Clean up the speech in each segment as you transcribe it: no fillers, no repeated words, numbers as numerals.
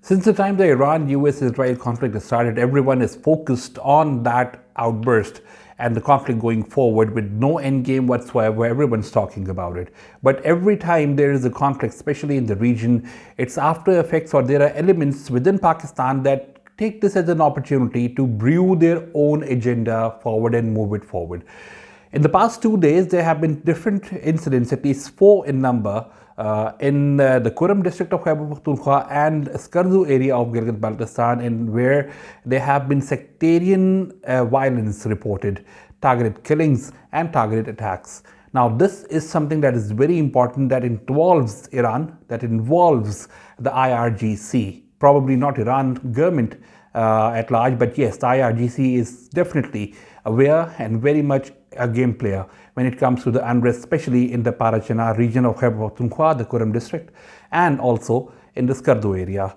Since the time the Iran-US-Israel conflict started, everyone is focused on that outburst and the conflict going forward with no endgame whatsoever. Everyone's talking about it. But every time there is a conflict, especially in the region, its after effects or there are elements within Pakistan that take this as an opportunity to brew their own agenda forward and move it forward. In the past 2 days, there have been different incidents, at least 4 in number, in the Kuram district of Khyber Pakhtunkhwa and Skardu area of Gilgit-Baltistan, in where there have been sectarian violence reported, targeted killings and targeted attacks. Now, this is something that is very important, that involves Iran, that involves the IRGC, probably not Iran government at large, but yes, the IRGC is definitely aware and very much a game player when it comes to the unrest, especially in the Parachinar region of Khyber Pakhtunkhwa, the Kuram district, and also in the Skardu area.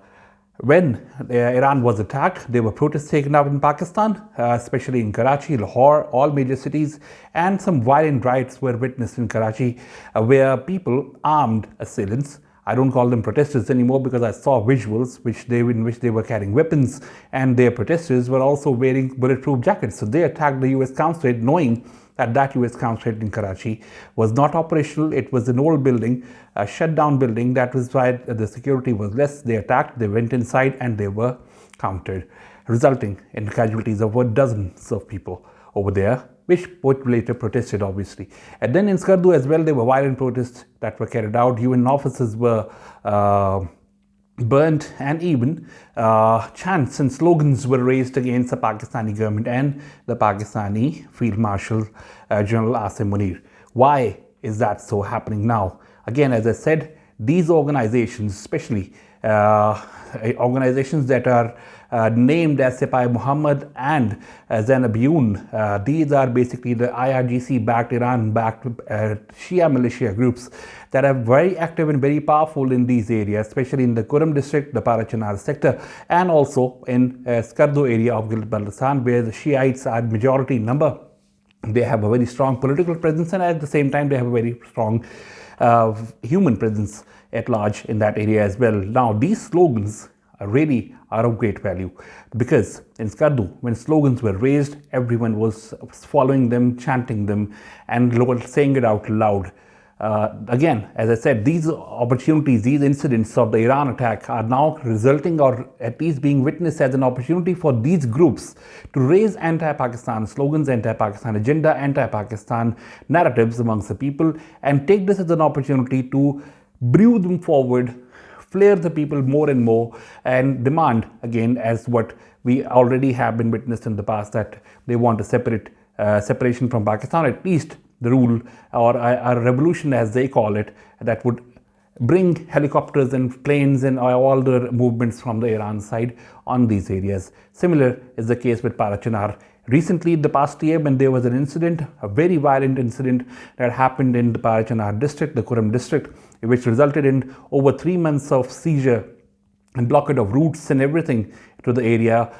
When Iran was attacked, there were protests taken up in Pakistan, especially in Karachi, Lahore, all major cities, and some violent riots were witnessed in Karachi, where people, armed assailants, I don't call them protesters anymore because I saw visuals in which they were carrying weapons, and their protesters were also wearing bulletproof jackets. So they attacked the US consulate, knowing that US consulate in Karachi was not operational. It was an old building, a shut down building. That was why the security was less. They attacked, they went inside, and they were countered, resulting in casualties of dozens of people over there, which later protested, obviously. And then in Skardu as well, there were violent protests that were carried out. UN offices were burnt, and even chants and slogans were raised against the Pakistani government and the Pakistani Field Marshal General Asim Munir. Why is that so happening now? Again, as I said, these organizations, especially organizations that are named as Sepai Muhammad and Zainab-Yun, these are basically the IRGC-backed, Iran-backed Shia militia groups that are very active and very powerful in these areas, especially in the Kuram district, the Parachinar sector, and also in Skardu area of Gilgit-Baltistan, where the Shiites are majority in number. They have a very strong political presence, and at the same time, they have a very strong human presence at large in that area as well. Now, these slogans really are of great value, because in Skardu, when slogans were raised, everyone was following them, chanting them, and saying it out loud. Again, as I said, these opportunities, these incidents of the Iran attack are now resulting, or at least being witnessed as an opportunity for these groups to raise anti-Pakistan slogans, anti-Pakistan agenda, anti-Pakistan narratives amongst the people, and take this as an opportunity to brew them forward, flare the people more and more, and demand, again, as what we already have been witnessed in the past, that they want a separation from Pakistan, at least the rule or a revolution, as they call it, that would bring helicopters and planes and all the movements from the Iran side on these areas. Similar is the case with Parachinar. Recently, the past year, when there was an incident, a very violent incident that happened in the Parachinar district, the Kuram district, which resulted in over 3 months of seizure and blockade of routes and everything to the area.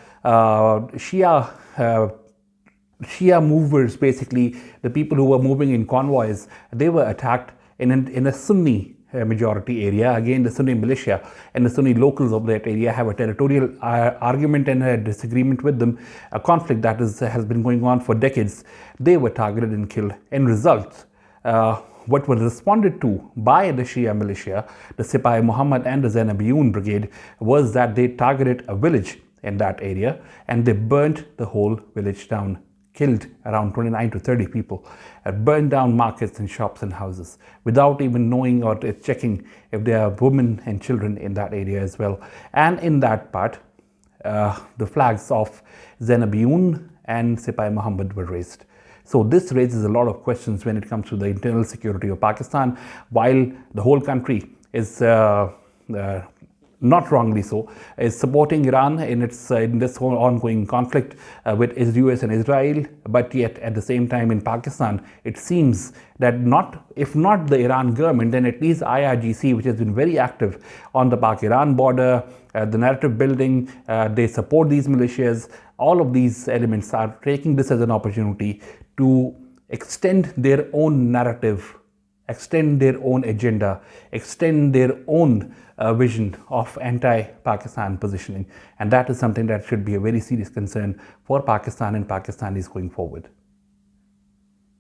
Shia movers, basically the people who were moving in convoys, they were attacked in a Sunni majority area. Again, the Sunni militia and the Sunni locals of that area have a territorial argument and a disagreement with them, a conflict that has been going on for decades. They were targeted and killed. In result, what was responded to by the Shia militia, the Sepai Muhammad and the Zainab-Yun brigade, was that they targeted a village in that area and they burnt the whole village down, killed around 29 to 30 people, burned down markets and shops and houses without even knowing or checking if there are women and children in that area as well. And in that part, the flags of Zainab-Yun and Sepai Muhammad were raised. So this raises a lot of questions when it comes to the internal security of Pakistan, while the whole country is not wrongly so, is supporting Iran in this whole ongoing conflict with US and Israel. But yet, at the same time, in Pakistan, it seems that if not the Iran government, then at least IRGC, which has been very active on the Pak-Iran border, the narrative building, they support these militias. All of these elements are taking this as an opportunity to extend their own narrative extend their own agenda, extend their own vision of anti-Pakistan positioning. And that is something that should be a very serious concern for Pakistan and Pakistanis going forward.